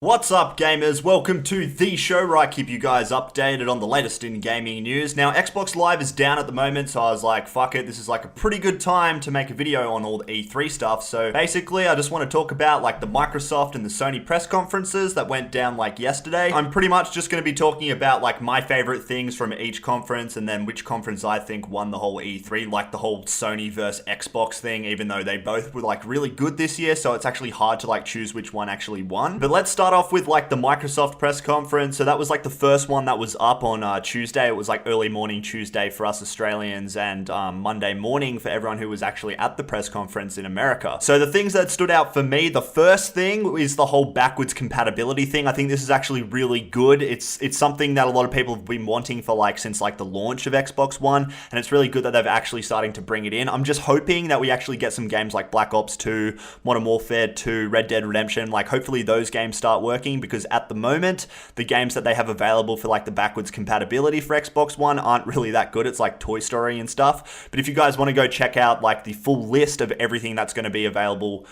What's up, gamers? Welcome to the show where I keep you guys updated on the latest in gaming news. Now, Xbox Live is down at the moment, so I was like, fuck it, this is like a pretty good time to make a video on all the E3 stuff. So basically, I just want to talk about like the Microsoft and the Sony press conferences that went down like yesterday. I'm pretty much just going to be talking about like my favorite things from each conference and then which conference I think won the whole E3, like the whole Sony versus Xbox thing, even though they both were like really good this year, so it's actually hard to like choose which one actually won. But let's start off with like the Microsoft press conference. So that was like the first one that was up on Tuesday. It was like early morning Tuesday for us Australians and Monday morning for everyone who was actually at the press conference in America. So the things that stood out for me, the first thing is the whole backwards compatibility thing. I think this is actually really good. It's something that a lot of people have been wanting for like since like the launch of Xbox One, and it's really good that they've actually starting to bring it in. I'm just hoping that we actually get some games like Black Ops 2, Modern Warfare 2, Red Dead Redemption, like hopefully those games start working, because at the moment the games that they have available for like the backwards compatibility for Xbox One aren't really that good. It's like Toy Story and stuff. But if you guys want to go check out like the full list of everything that's going to be available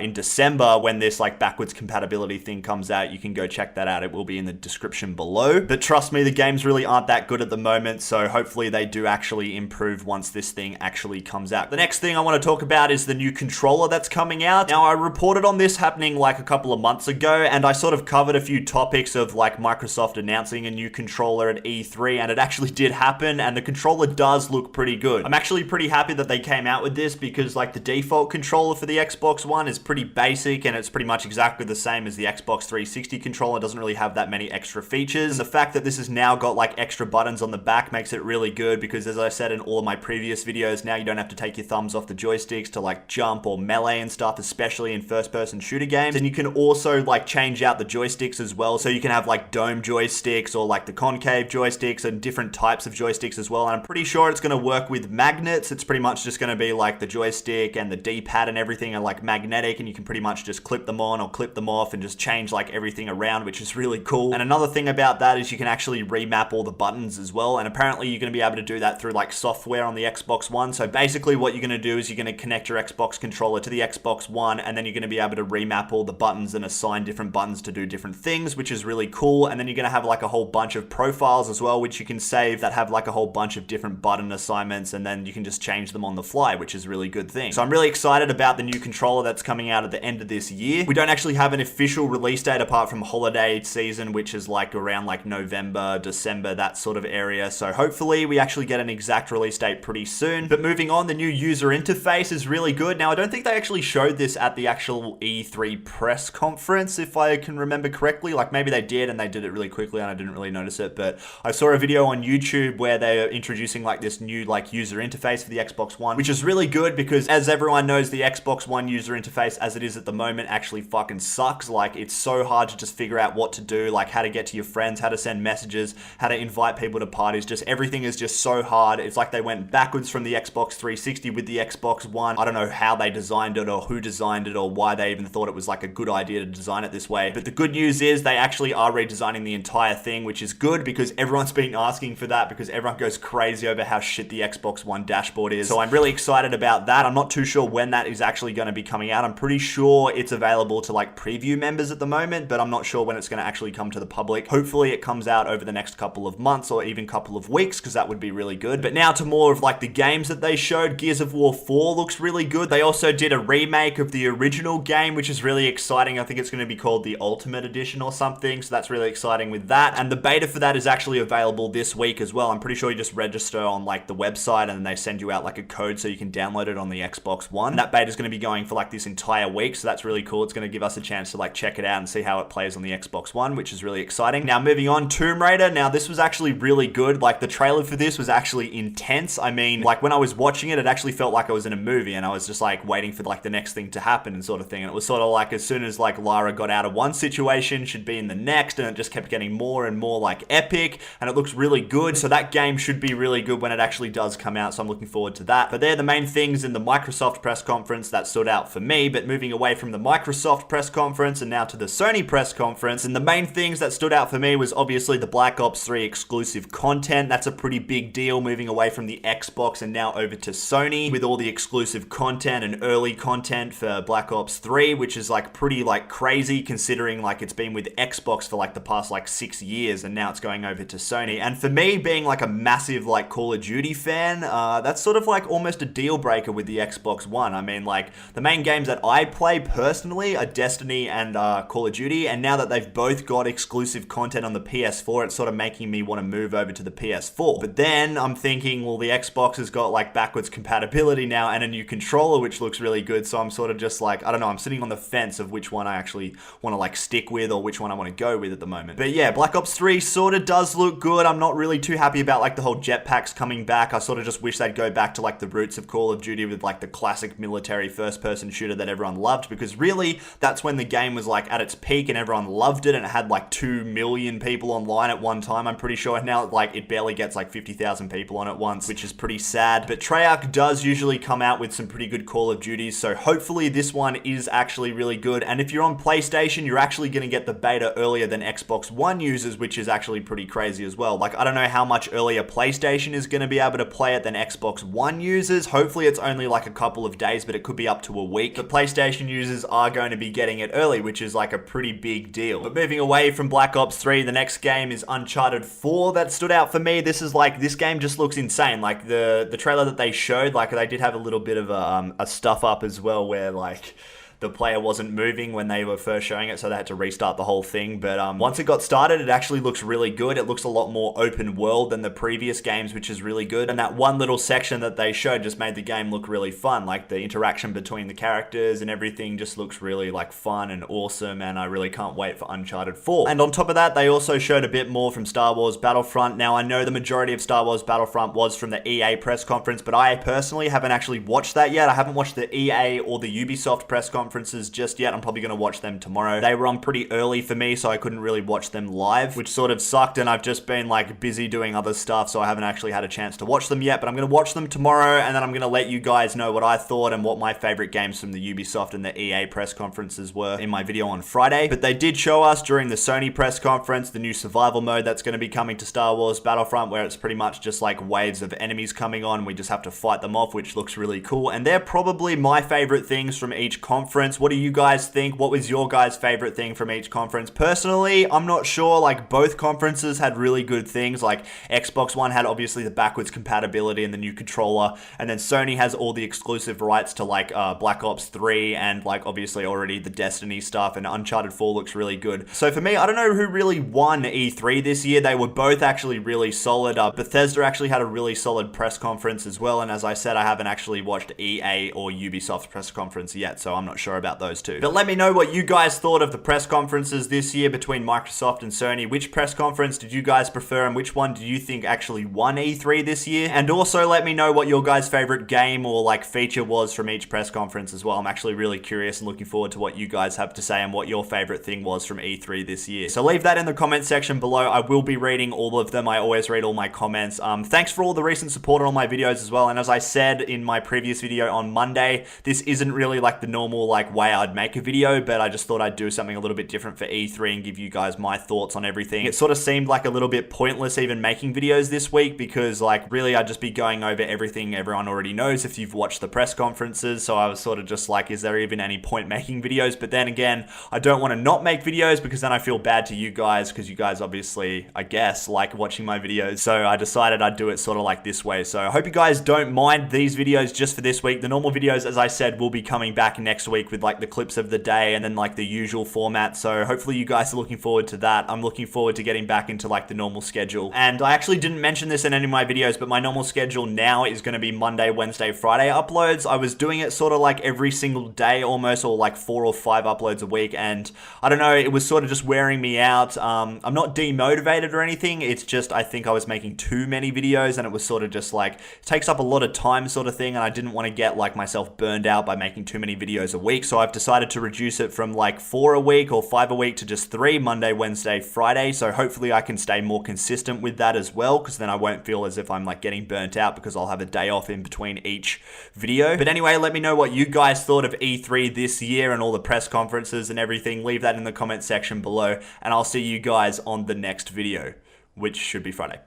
in December when this like backwards compatibility thing comes out, you can go check that out. It will be in the description below. But trust me, the games really aren't that good at the moment, so hopefully they do actually improve once this thing actually comes out. The next thing I want to talk about is the new controller that's coming out. Now, I reported on this happening like a couple of months ago, and I sort of covered a few topics of like Microsoft announcing a new controller at E3, and it actually did happen, and the controller does look pretty good. I'm actually pretty happy that they came out with this, because like the default controller for the Xbox One is pretty basic, and it's pretty much exactly the same as the Xbox 360 controller. It doesn't really have that many extra features, and the fact that this has now got like extra buttons on the back makes it really good, because as I said in all of my previous videos, now you don't have to take your thumbs off the joysticks to like jump or melee and stuff, especially in first-person shooter games. And you can also like change out the joysticks as well, so you can have like dome joysticks or like the concave joysticks and different types of joysticks as well. And I'm pretty sure it's going to work with magnets. It's pretty much just going to be like the joystick and the D-pad and everything are like magnetic, and you can pretty much just clip them on or clip them off and just change like everything around, which is really cool. And another thing about that is you can actually remap all the buttons as well, and apparently you're going to be able to do that through like software on the Xbox One. So basically what you're going to do is you're going to connect your Xbox controller to the Xbox One, and then you're going to be able to remap all the buttons and assign different buttons to do different things, which is really cool. And then you're going to have like a whole bunch of profiles as well, which you can save, that have like a whole bunch of different button assignments, and then you can just change them on the fly, which is a really good thing. So I'm really excited about the new controller that's coming out at the end of this year. We don't actually have an official release date apart from holiday season, which is like around like November, December, that sort of area. So hopefully we actually get an exact release date pretty soon. But moving on, the new user interface is really good. Now, I don't think they actually showed this at the actual E3 press conference, if I can remember correctly. Like maybe they did and they did it really quickly and I didn't really notice it, but I saw a video on YouTube where they're introducing like this new like user interface for the Xbox One, which is really good, because as everyone knows, the Xbox One user interface as it is at the moment actually fucking sucks. Like it's so hard to just figure out what to do, like how to get to your friends, how to send messages, how to invite people to parties. Just everything is just so hard. It's like they went backwards from the Xbox 360 with the Xbox One. I don't know how they designed it or who designed it or why they even thought it was like a good idea to design it this way. But the good news is they actually are redesigning the entire thing, which is good, because everyone's been asking for that, because everyone goes crazy over how shit the Xbox One dashboard is. So I'm really excited about that. I'm not too sure when that is actually going to be coming out. I'm pretty sure it's available to like preview members at the moment, but I'm not sure when it's going to actually come to the public. Hopefully it comes out over the next couple of months or even couple of weeks, because that would be really good. But now to more of like the games that they showed. Gears of War 4 looks really good. They also did a remake of the original game, which is really exciting. I think it's going to be called the Ultimate Edition or something, so that's really exciting with that. And the beta for that is actually available this week as well. I'm pretty sure you just register on like the website and then they send you out like a code so you can download it on the Xbox One. And that beta is going to be going for like this entire week, so that's really cool. It's going to give us a chance to like check it out and see how it plays on the Xbox One, which is really exciting. Now moving on, Tomb Raider. Now this was actually really good. Like the trailer for this was actually intense. I mean, like when I was watching it, it actually felt like I was in a movie, and I was just like waiting for like the next thing to happen and sort of thing. And it was sort of like as soon as like Lara got out of one situation, she'd be in the next, and it just kept getting more and more like epic, and it looks really good. So that game should be really good when it actually does come out, so I'm looking forward to that. But they're the main things in the Microsoft press conference that stood out for me. But moving away from the Microsoft press conference and now to the Sony press conference, and the main things that stood out for me was obviously the Black Ops 3 exclusive content. That's a pretty big deal, moving away from the Xbox and now over to Sony with all the exclusive content and early content for Black Ops 3, which is like pretty like crazy considering considering like it's been with Xbox for like the past like 6 years, and now it's going over to Sony. And for me, being like a massive like Call of Duty fan, that's sort of like almost a deal breaker with the Xbox One. I mean, like the main games that I play personally are Destiny and Call of Duty, and now that they've both got exclusive content on the PS4, it's sort of making me want to move over to the PS4. But then I'm thinking, well, the Xbox has got like backwards compatibility now and a new controller, which looks really good. So I'm sort of just like, I don't know, I'm sitting on the fence of which one I actually want to like stick with or which one I want to go with at the moment. But yeah, Black Ops 3 sort of does look good. I'm not really too happy about like the whole jetpacks coming back. I sort of just wish they'd go back to like the roots of Call of Duty with like the classic military first-person shooter that everyone loved, because really that's when the game was like at its peak and everyone loved it, and it had like 2 million people online at one time, I'm pretty sure. And now like it barely gets like 50,000 people on at once, which is pretty sad. But Treyarch does usually come out with some pretty good Call of Duties, so hopefully this one is actually really good. And if you're on PlayStation, you're actually going to get the beta earlier than Xbox One users, which is actually pretty crazy as well. Like, I don't know how much earlier PlayStation is going to be able to play it than Xbox One users. Hopefully it's only like a couple of days, but it could be up to a week. But PlayStation users are going to be getting it early, which is like a pretty big deal. But moving away from Black Ops 3, the next game is Uncharted 4 that stood out for me. This game just looks insane. Like the trailer that they showed, like they did have a little bit of a stuff up as well, where like the player wasn't moving when they were first showing it, so they had to restart the whole thing. But once it got started, it actually looks really good. It looks a lot more open world than the previous games, which is really good. And that one little section that they showed just made the game look really fun. Like the interaction between the characters and everything just looks really like fun and awesome, and I really can't wait for Uncharted 4. And on top of that, they also showed a bit more from Star Wars Battlefront. Now, I know the majority of Star Wars Battlefront was from the EA press conference, but I personally haven't actually watched that yet. I haven't watched the EA or the Ubisoft press conferences just yet. I'm probably going to watch them tomorrow. They were on pretty early for me, so I couldn't really watch them live, which sort of sucked, and I've just been like busy doing other stuff, so I haven't actually had a chance to watch them yet. But I'm going to watch them tomorrow, and then I'm going to let you guys know what I thought and what my favorite games from the Ubisoft and the EA press conferences were in my video on Friday. But they did show us during the Sony press conference the new survival mode that's going to be coming to Star Wars Battlefront, where it's pretty much just like waves of enemies coming on. We just have to fight them off, which looks really cool. And they're probably my favorite things from each conference. What do you guys think? What was your guys' favorite thing from each conference? Personally, I'm not sure. Like, both conferences had really good things. Like, Xbox One had obviously the backwards compatibility and the new controller, and then Sony has all the exclusive rights to like Black Ops 3 and like obviously already the Destiny stuff, and Uncharted 4 looks really good. So for me, I don't know who really won E3 this year. They were both actually really solid. Bethesda actually had a really solid press conference as well, and as I said, I haven't actually watched EA or Ubisoft's press conference yet, so I'm not sure about those two. But let me know what you guys thought of the press conferences this year between Microsoft and Sony. Which press conference did you guys prefer, and which one do you think actually won E3 this year? And also let me know what your guys' favorite game or like feature was from each press conference as well. I'm actually really curious and looking forward to what you guys have to say and what your favorite thing was from E3 this year. So leave that in the comment section below. I will be reading all of them. I always read all my comments. Thanks for all the recent support on all my videos as well. And as I said in my previous video on Monday, this isn't really like the normal like way I'd make a video, but I just thought I'd do something a little bit different for E3 and give you guys my thoughts on everything. It sort of seemed like a little bit pointless even making videos this week, because like really I'd just be going over everything everyone already knows if you've watched the press conferences. So I was sort of just like, is there even any point making videos? But then again, I don't want to not make videos, because then I feel bad to you guys, because you guys obviously, I guess, like watching my videos. So I decided I'd do it sort of like this way. So I hope you guys don't mind these videos just for this week. The normal videos, as I said, will be coming back next week with like the clips of the day and then like the usual format. So hopefully you guys are looking forward to that. I'm looking forward to getting back into like the normal schedule. And I actually didn't mention this in any of my videos, but my normal schedule now is going to be Monday, Wednesday, Friday uploads. I was doing it sort of like every single day almost, or like 4 or 5 uploads a week, and I don't know, it was sort of just wearing me out. I'm not demotivated or anything, it's just I think I was making too many videos, and it was sort of just like, it takes up a lot of time sort of thing, and I didn't want to get like myself burned out by making too many videos a week. So I've decided to reduce it from like 4 a week or 5 a week to just 3, Monday, Wednesday, Friday. So hopefully I can stay more consistent with that as well, because then I won't feel as if I'm like getting burnt out, because I'll have a day off in between each video. But anyway, let me know what you guys thought of E3 this year and all the press conferences and everything. Leave that in the comment section below, and I'll see you guys on the next video, which should be Friday.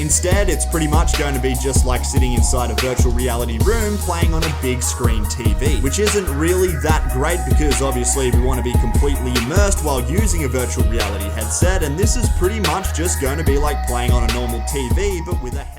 Instead, it's pretty much going to be just like sitting inside a virtual reality room playing on a big screen TV, which isn't really that great because obviously we want to be completely immersed while using a virtual reality headset, and this is pretty much just going to be like playing on a normal TV but with a headset.